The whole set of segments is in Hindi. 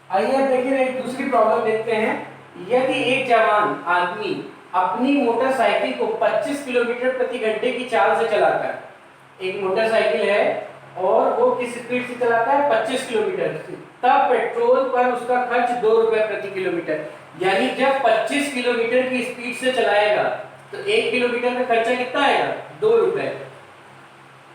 आइए अब देखिए एक दूसरी प्रॉब्लम देखते हैं। यदि एक जवान आदमी अपनी मोटरसाइकिल को 25 किलोमीटर प्रति घंटे की चाल से चलाता है, एक मोटरसाइकिल है और वो किस स्पीड से चलाता है 25 किलोमीटर से, तब पेट्रोल पर उसका खर्च 2 रुपए प्रति किलोमीटर। यानी जब 25 किलोमीटर की स्पीड से चलाएगा तो 1 किलोमीटर का खर्चा कितना आएगा 2 रुपए।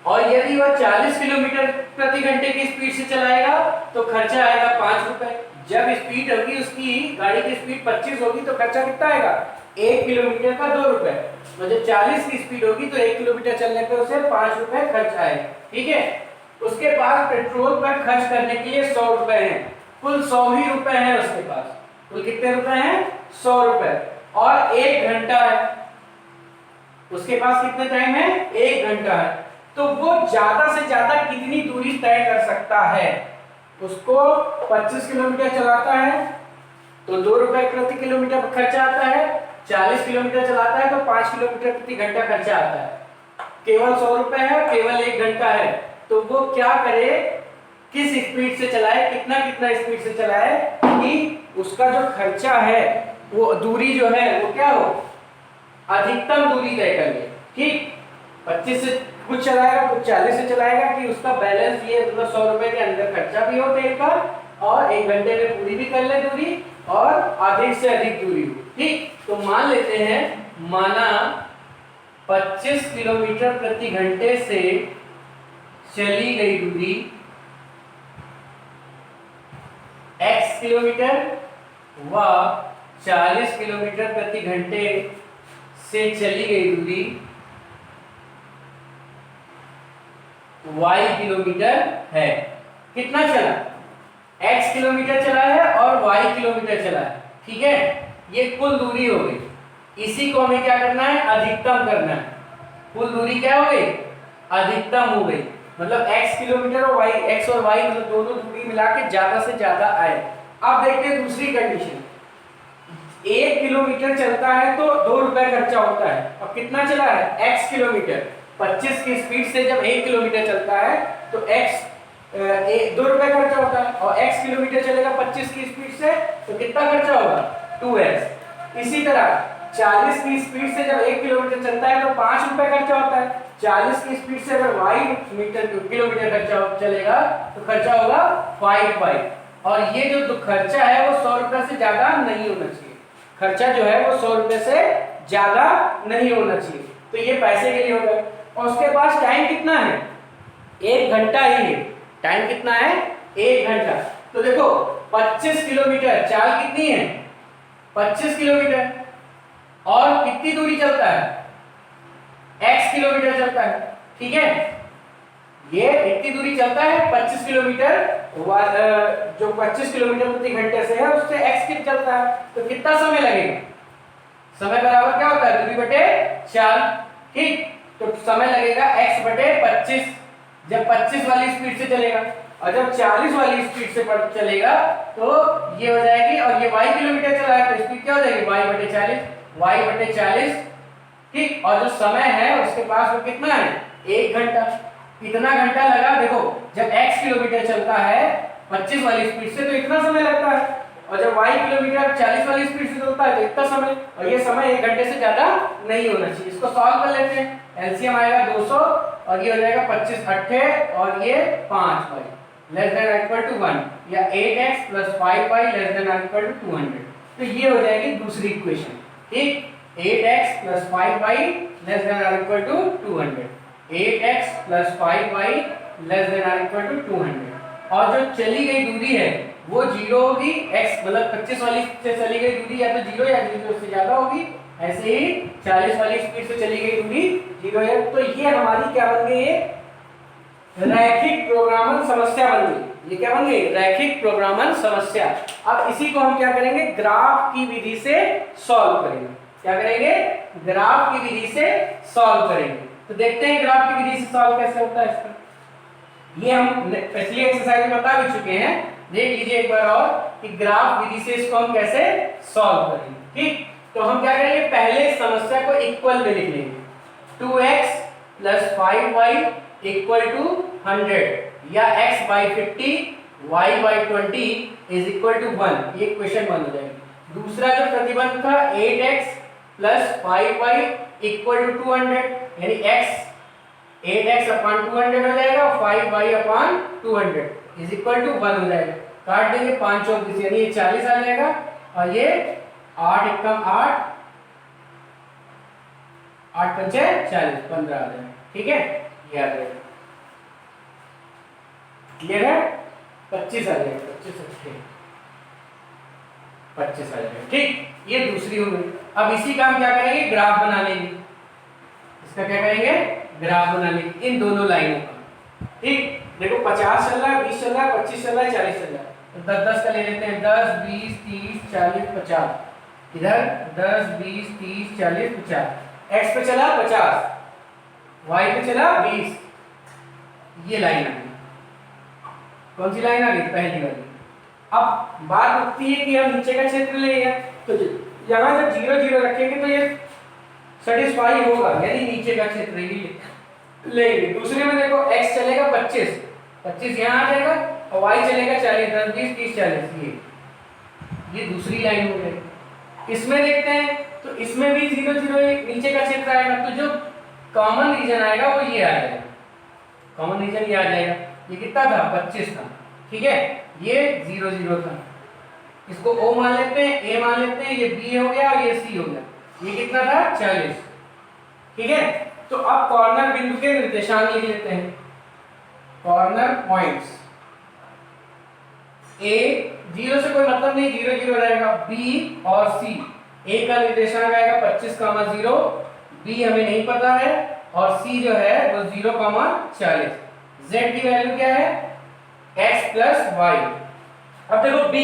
और यदि वह 40 किलोमीटर प्रति घंटे की स्पीड से चलाएगा तो खर्चा आएगा 5 रुपए। जब स्पीड होगी उसकी गाड़ी की स्पीड 25 होगी तो खर्चा कितना आएगा 1 किलोमीटर का 2 रुपए। तो जब 40 की स्पीड होगी तो 1 किलोमीटर चलने पे उसे 5 रुपए खर्च आएगा। ठीक है, उसके पास पेट्रोल पर खर्च करने के लिए 100 रुपए हैं, कुल 100 ही रुपए हैं उसके पास। कुल कितने रुपए हैं 100 रुपए। और 1 घंटा है उसके पास, कितने टाइम है 1 घंटा है। तो वो ज्यादा से ज्यादा कितनी दूरी तय कर सकता है। उसको 25 किलोमीटर चलाता है तो 2 रुपए प्रति किलोमीटर खर्चा आता है, 40 किलोमीटर चलाता है तो 5 किलोमीटर प्रति घंटा खर्चा आता है। केवल 100 रुपए है, केवल 1 घंटा है, तो वो क्या करे, किस स्पीड से चलाए, कितना कितना स्पीड से चलाए कि उसका जो खर्चा है वो दूरी जो है वो क्या हो, अधिकतम दूरी तय कर ले। ठीक, 25 से कुछ चलाएगा कुछ 40 से चलाएगा कि उसका बैलेंस ये मतलब 100 रुपए के अंदर खर्चा भी हो तेल का और 1 घंटे में पूरी भी कर ले दूरी और अधिक से अधिक दूरी हो। ठीक, तो मान लेते हैं, माना 25 किलोमीटर प्रति घंटे से चली गई दूरी x किलोमीटर व 40 किलोमीटर प्रति घंटे से चली गई दूरी y किलोमीटर है। कितना चला, x किलोमीटर चला है और y किलोमीटर चला है। ठीक है, ये कुल दूरी हो गई। इसी को हमें क्या करना है, अधिकतम करना है। कुल दूरी क्या हो गई, अधिकतम हो गई। मतलब x किलोमीटर और y, x और y मतलब दोनों दूरी मिला के ज्यादा से ज्यादा आए। अब देखते हैं दूसरी कंडीशन। 1 किलोमीटर चलता है तो 2 रुपए खर्चा होता है। अब कितना चला है x किलोमीटर, 25 की स्पीड से जब 1 किलोमीटर चलता है तो x 2 रुपए खर्चा होता है और x किलोमीटर चलेगा 25 की स्पीड से तो कितना खर्चा होगा 2x। इसी तरह 40 की स्पीड से जब 1 किलोमीटर चलता है तो 5 रुपए खर्चा होता है। 40 की स्पीड से अगर y किलोमीटर खर्चा चलेगा तो खर्चा होगा 5y। और ये जो खर्चा है वो 100 रुपए से ज्यादा नहीं होना चाहिए। खर्चा जो है वो 100 रुपए से ज्यादा नहीं होना चाहिए। तो ये पैसे के लिए हो गए। और उसके पास टाइम कितना है, 1 घंटा ही है। टाइम कितना है 1 घंटा। तो देखो 25 किलोमीटर चाल कितनी है 25 किलोमीटर और कितनी दूरी चलता है x किलोमीटर चलता है। ठीक है, ये इतनी दूरी चलता है 25 किलोमीटर, जो 25 किलोमीटर प्रति घंटे से है उससे x कितना चलता है तो कितना समय लगेगा, समय बराबर क्या होता है दूरी बटे 4। ठीक, तो समय लगेगा x बटे 25 जब 25 वाली स्पीड से चलेगा, और जब 40 वाली स्पीड से चलेगा तो ये हो जाएगी, और ये y किलोमीटर चला है तो स्पीड क्या हो जाएगी y बटे 40। ठीक, और जो समय है उसके पास वो कितना है 1 घंटा। इतना घंटा लगा, देखो जब x किलोमीटर चलता है 25 वाली स्पीड से तो इतना समय लगता है, और जब y किलोमीटर 40 वाली स्पीड से चलता है तो इतना समय, और ये समय 1 घंटे से ज्यादा नहीं होना चाहिए। इसको सॉल्व कर लेते हैं। एलसीएम आएगा 200 और ये हो जाएगा 25 अट्ठे और ये 5y less than equal to 1 या 8x plus 5y less than equal to 200। तो ये हो जाएगी दूसरी इक्वेशन। ठीक, 8x plus 5y less than equal to 200, 8x plus 5y less than equal to 200। और जो चली गई दूरी है वो 0 होगी, x मतलब 25 वाली से चली गई दूरी या तो 0 या 0 से ज्यादा होगी, ऐसे ही 40 वाली स्पीड से चली गई दूरी 0 है। तो ये हमारी क्या बन गई, रैखिक प्रोग्रामन समस्या बन गई। ये क्या बन गई, रैखिक प्रोग्रामन समस्या। अब इसी को हम क्या करेंगे, ग्राफ की विधि से सॉल्व करेंगे। क्या करेंगे, ग्राफ की विधि से सॉल्व करेंगे। तो देखते हैं ग्राफ की विधि से सॉल्व कैसे होता है इसका। ये हम पिछली एक्सरसाइज में बता भी चुके हैं, देख लीजिए एक बार और कि ग्राफ विधि से इसको हम कैसे सॉल्व करेंगे। ठीक, तो हम क्या करेंगे, पहले समस्या को इक्वल में लिख लेंगे। 2x plus 5y equal to 100 या x by 50 y by 20 is equal to 1, ये क्वेश्चन बन हो जाएगा। दूसरा जो प्रतिबंध था 8x plus 5y equal to 200, यानी x 8x अपॉन 200 हो जाएगा और 5y upon 200 is equal to 1 हो जाएगा। काट देंगे 5 चौक, यानी ये 40 आ जाएगा और ये 8 एकम 8 8 पंचे 40, 15 आ जाएगा। ठीक है, ये आ जाएगा। क्लियर है? 25 आ जाएगा, 25 आ जाएगा। ठीक, ये दूसरी हो गई। अब इसी का हम क्या करेंगे, ग्राफ बना लेंगे। इसका क्या करेंगे, ग्राफ बना लेंगे इन दोनों लाइनों का। ठीक, देखो 50 चल रहा है, 20 चल रहा है, 25 चल रहा है, 40 चल रहा है, तो 10-10 का ले लेते हैं। 10 20 30 40 50, इधर 10 20 30 40 50। एक्स पे चला 50, वाई पे चला 20, ये लाइन आ गई। कौन सी लाइन आ गई, पहली वाली। अब बात उठती है कि हम नीचे का क्षेत्र लेंगे, तो यहाँ जब 0 0 रखेंगे तो ये सेटिस्फाई होगा, यानी नीचे का क्षेत्र ही लेंगे। दूसरे में देखो x चलेगा 25 यहाँ आ जाएगा और y चलेगा 40, 10 20 30 40, ये दूसरी लाइन हो गई। इसमें देखते हैं तो इसमें भी 0 0 नीचे का क्षेत्र आएगा, तो जो कॉमन रीजन आएगा वो ये आ जाएगा, कॉमन रीजन ये आ जाएगा। ये कितना था, 25 था। ठीक है, ये 0 0 था, इसको O मान लेते हैं, A मान लेते हैं, ये B हो गया और ये C हो गया। ये कितना था, 40। ठीक है, तो अब कॉर्नर बिंदु के निर्देशांक लिख लेते हैं। कॉर्नर पॉइंट्स A 0 से कोई मतलब नहीं, 0 0 रहेगा। B और C, A का निर्देशांक आएगा 25,0, B हमें नहीं पता है और C जो है वो 0,40। Z की वैल्यू क्या है, x प्लस y। अब देखो B,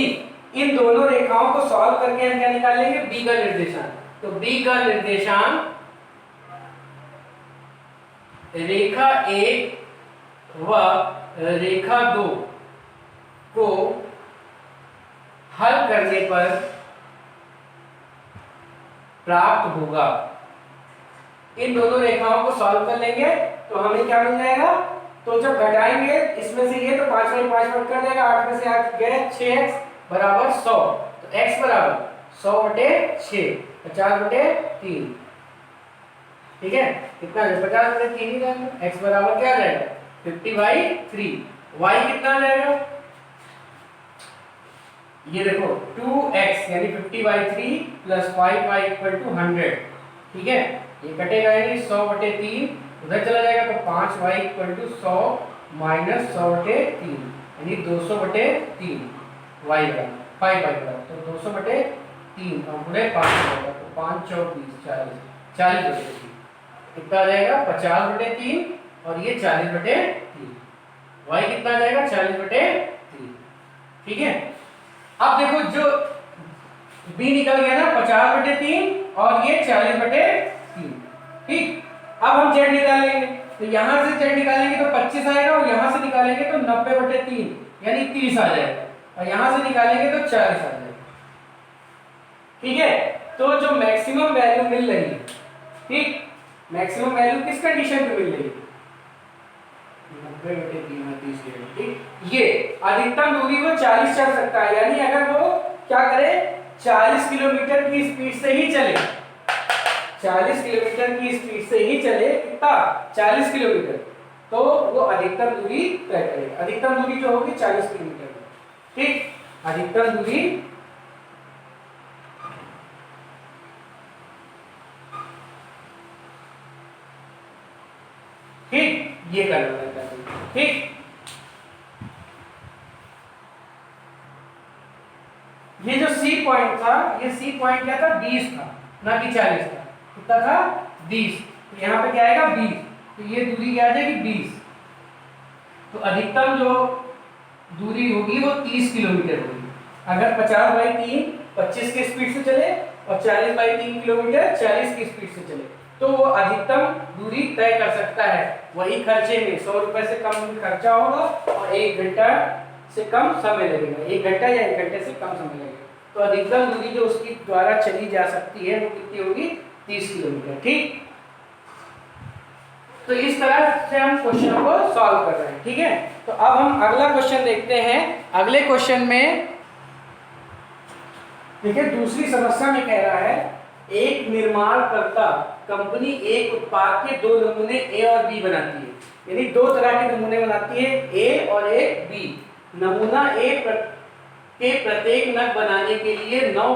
इन दोनों रेखाओं को सॉल्व करके हम क्या निकालेंगे, B का निर्देशांक। तो B का निर्देशांक रेखा 1 व रेखा 2 को हल करने पर प्राप्त होगा। इन दोनों रेखाओं को सॉल्व कर लेंगे तो हमें क्या मिल जाएगा, तो जब घटाएंगे इसमें से ये तो 5 में 5 कर देगा, 8 में से 8 गए, 6x बराबर 100, तो x बराबर 100/6, 50/3। ठीक है, कितना 50/3 ही जाएगा। x बराबर क्या आ जाएगा, 50/3। y कितना आ जाएगा, ये देखो 2x यानी 50/3 प्लस 5y = 100। ठीक है, ये कटेगा यानी 100/3 उधर चला जाएगा, तो 5y = 100 माइनस 100/3 यानी 200/3। y बराबर 5y बराबर, तो 200/3 और पूरे 5 होगा, तो 5 चौक 20 40 कितना आ जाएगा, 50/3 और ये 40/3। y कितना आ जाएगा, 40/3। ठीक है, अब देखो जो b निकल गया ना 50/3 और ये 40/3। ठीक, अब हम z निकालेंगे, तो यहां से z निकालेंगे तो 25 आएगा और यहां से निकालेंगे तो 90/3 यानी 30 आ जाएगा, और यहां से निकालेंगे तो 40 आ जाएगा। ठीक है, तो जो मैक्सिमम वैल्यू मिल रही है, ठीक, मैक्सिमम वैल्यू किस कंडीशन पे मिल रही है, 90/3 ठीक, ये अधिकतम दूरी वो 40 चल सकता है, यानी अगर वो क्या करे 40 किलोमीटर की स्पीड से ही चले, 40 किलोमीटर की स्पीड से ही चले, कितना 40 किलोमीटर, तो वो अधिकतम दूरी तय करेगा। अधिकतम दूरी जो होगी 40 किलोमीटर। ठीक, अधिकतम दूरी ठीक, ये करना है। ठीक, ये जो C पॉइंट था, ये C पॉइंट क्या था, 20 था, ना कि 40 था। कितना था, 20, तो यहाँ पे क्या आएगा 20, तो ये दूरी क्या आ जाएगी 20। तो अधिकतम जो दूरी होगी वो 30 किलोमीटर होगी। अगर 50/3 25 की स्पीड से चले और 40/3 किलोमीटर 40 की स्पीड से चले, तो वो अधिकतम दूरी तय कर सकता है। वही खर्चे में 100 रुपए से कम खर्चा होगा और 1 घंटा से कम समय लगेगा, 1 घंटा या 1 घंटे से कम समय लगेगा। तो अधिकतम दूरी जो उसकी द्वारा चली जा सकती है वो कितनी होगी, 30 किलोमीटर। ठीक, तो इस तरह से हम क्वेश्चनों को सॉल्व कर रहे हैं। ठीक है, तो अब हम अगला क्वेश्चन देखते हैं। अगले क्वेश्चन में देखिए, दूसरी समस्या में कह रहा है एक निर्माणकर्ता कंपनी एक उत्पाद के दो नमूने ए और बी बनाती है, यानी दो तरह के नमूने बनाती है, ए और एक बी। नमूना ए के प्रत्येक नग बनाने के लिए 9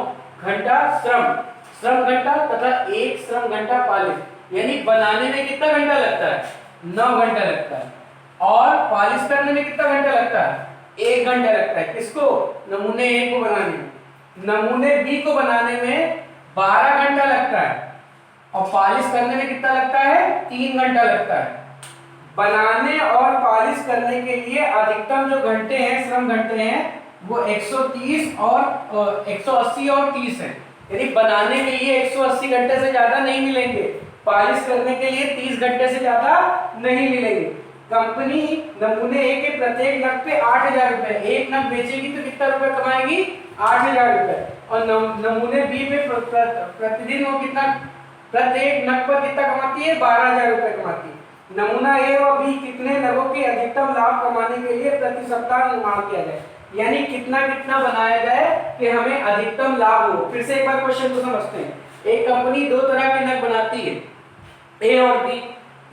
घंटा श्रम घंटा तथा 1 श्रम घंटा पॉलिश, यानी बनाने में कितना घंटा लगता है? 9 घंटा लगता है। और पॉलिश करने में कितना घंटा लगता है? 1 घंटा लगता है। किसको? नमूने ए को बनाने में। नमूने बी को बनाने में 12 घंटा लगता है और पॉलिश करने में कितना लगता है? 3 घंटा लगता है। बनाने और पॉलिश करने के लिए अधिकतम जो घंटे हैं, श्रम घंटे हैं, वो 130 और 180 और 30 है, यानी बनाने के लिए 180 घंटे से ज्यादा नहीं मिलेंगे, पॉलिश करने के लिए 30 घंटे से ज्यादा नहीं मिलेंगे। कंपनी नमूने ए के प्रत्येक नग पे 8,000 रुपए, एक नग बेचेगी तो कितना रुपए कमाएगी? 8,000 रुपए। और नमूने बी पे प्रतिदिन वो कितना, प्रत्येक नग पर कितना कमाती है? 12,000 रुपए कमाती है। नमूना ए और बी कितने नगों के अधिकतम लाभ कमाने के लिए प्रति सप्ताह निर्माण किया जाए, यानी कितना कितना बनाया जाए कि हमें अधिकतम लाभ हो। फिर से एक बार क्वेश्चन को समझते हैं। एक कंपनी दो तरह के नग बनाती है, ए और बी।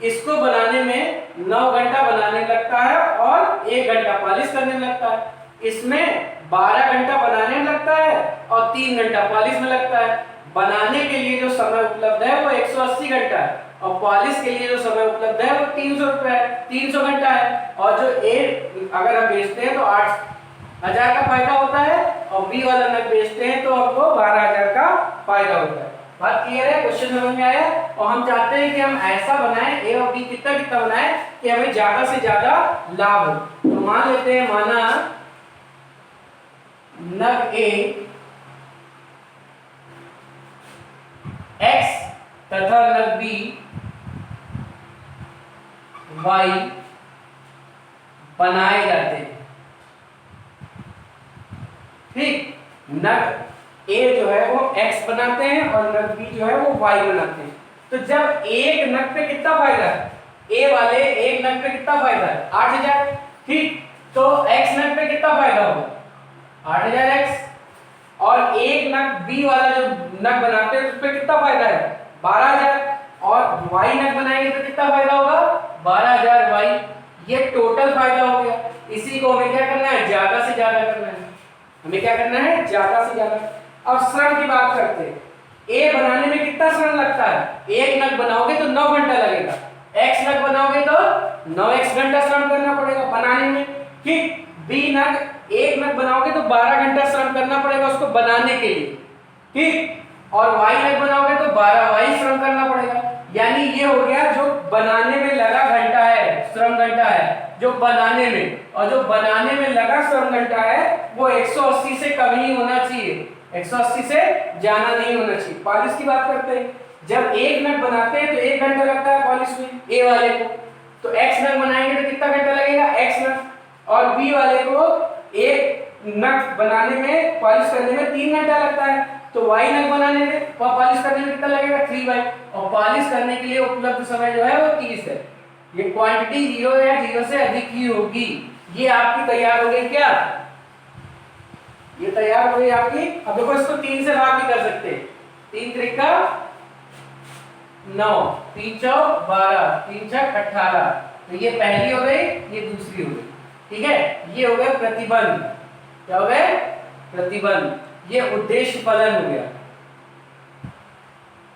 इसको बनाने में 9 घंटा बनाने लगता है और 1 घंटा पॉलिश करने में लगता है। इसमें 12 घंटा बनाने में लगता है और 3 घंटा पॉलिश में लगता है। बनाने के लिए जो समय उपलब्ध है वो 180 घंटा है और पॉलिश के लिए जो समय उपलब्ध है वो 300 रुपए है, 300 घंटा है। और जो ए अगर हम बेचते हैं तो 8,000 का फायदा होता है और बी वाला नग बेचते हैं तो हमको 12,000 का फायदा होता है। बात क्लियर है? क्वेश्चन समझ में आया? और हम चाहते हैं कि हम ऐसा बनाएं, ए और बी कितना कितना बनाएं कि हमें ज्यादा से ज्यादा लाभ हो। तो मान लेते हैं, माना नग ए x तथा नग बी y बनाए जाते हैं। ठीक, नग ए जो है वो x बनाते हैं और नग बी जो है वो y बनाते हैं। तो जब एक नग पे कितना फायदा है? ए वाले एक नग पे कितना फायदा है? 8,000। ठीक, तो x नग पे कितना फायदा होगा? 8,000x। और एक नग बी वाला जो नग बनाते हैं उस पे कितना फायदा है? 12,000। और y नग बनाएंगे तो कितना फायदा होगा? 12,000 y। ये टोटल फायदा हो गया। इसी को हमें क्या करना है? ज्यादा से ज्यादा करना है। हमें क्या करना है? ज्यादा से ज्यादा। अब श्रम की बात करते हैं। ए बनाने में कितना श्रम लगता है? एक नग बनाओगे तो 9 घंटा लगेगा। x नग बनाओगे तो 9x घंटा श्रम करना पड़ेगा बनाने में। ठीक, बी नग एक नग बनाओगे तो 12 घंटा श्रम करना पड़ेगा उसको बनाने के लिए। ठीक, और y नग बनाओगे तो 12 y श्रम करना पड़ेगा। यानी ये हो गया जो बनाने में लगा घंटा है, श्रम घंटा है जो बनाने में, और जो बनाने में लगा श्रम घंटा है वो 180 से कम ही होना चाहिए, 180 से ज्यादा नहीं होना चाहिए। पॉलिश की बात करते हैं। जब एक नग बनाते हैं तो 1 घंटा लगता है पॉलिश में, ए वाले को। तो x नग बनाएंगे तो कितना घंटा लगेगा? x नग। और बी वाले को एक नग बनाने में, पॉलिश करने में 3 घंटा लगता है। तो y नग बनाने में और पॉलिश करने में कितना लगेगा? 3y। और पॉलिश करने के लिए उपलब्ध समय जो है वो 30 है। ये क्वांटिटी 0 या 0 से अधिक ही होगी। ये आपकी तैयार हो गई क्या? ये तैयार हो गई आपकी। अब देखो, इसको 3 से भाग भी कर सकते हैं। 3 त्रिका 9, 3 चौक 12, 3 छक 18। तो ये पहली हो गई, ये दूसरी हो गई। ठीक है, ये हो गया प्रतिबंध। क्या हो गया? प्रतिबंध। ये उद्देश्य फलन हो गया।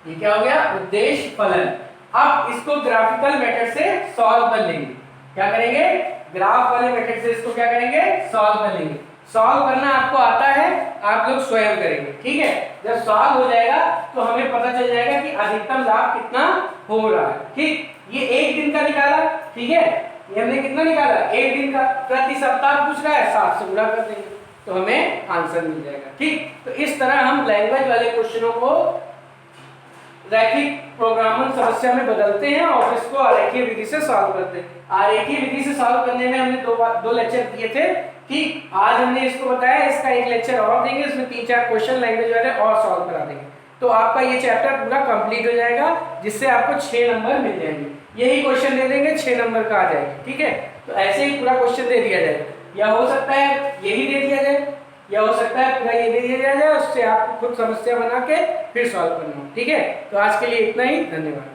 ये क्या हो गया? उद्देश्य फलन। अब इसको ग्राफिकल मेथड से सॉल्व कर लेंगे। क्या करेंगे? ग्राफ वाले मेथड से इसको क्या करेंगे? सॉल्व कर लेंगे। सॉल्व करना आपको आता है, आप लोग स्वयं करेंगे। ठीक है, जब सॉल्व हो जाएगा तो हमें पता चल जाएगा कि अधिकतम लाभ कितना हो रहा है। ठीक, ये 1 दिन का निकाला। ठीक है, ये हमने कितना निकाला? 1 दिन का। प्रति सप्ताह पूछ रहा है, 7 से गुणा कर देंगे तो हमें आंसर मिल जाएगा। ठीक, तो इस तरह हम लैंग्वेज वाले क्वेश्चनों को रैखिक प्रोग्रामिंग समस्या में बदलते हैं और इसको आरेखीय विधि से सॉल्व करते हैं। आरेखीय विधि से सॉल्व करने में हमने दो लेक्चर दिए थे। ठीक, आज हमने इसको बताया, इसका एक लेक्चर और देंगे, इसमें 3-4 क्वेश्चन लैंग्वेज वाले और सॉल्व करा देंगे। तो आपका ये चैप्टर पूरा कंप्लीट हो जाएगा, जिससे आपको 6 नंबर मिल जाएंगे। यही क्वेश्चन दे देंगे 6 नंबर का आ जाएगा। ठीक है, तो ऐसे ही पूरा क्वेश्चन दे दिया जाएगा, या हो सकता है यही दे दिया जाए, या हो सकता है पूरा ये दे दिया जाए, उससे आप खुद समस्या बना के फिर सॉल्व करना। ठीक है, तो आज के लिए इतना ही, धन्यवाद।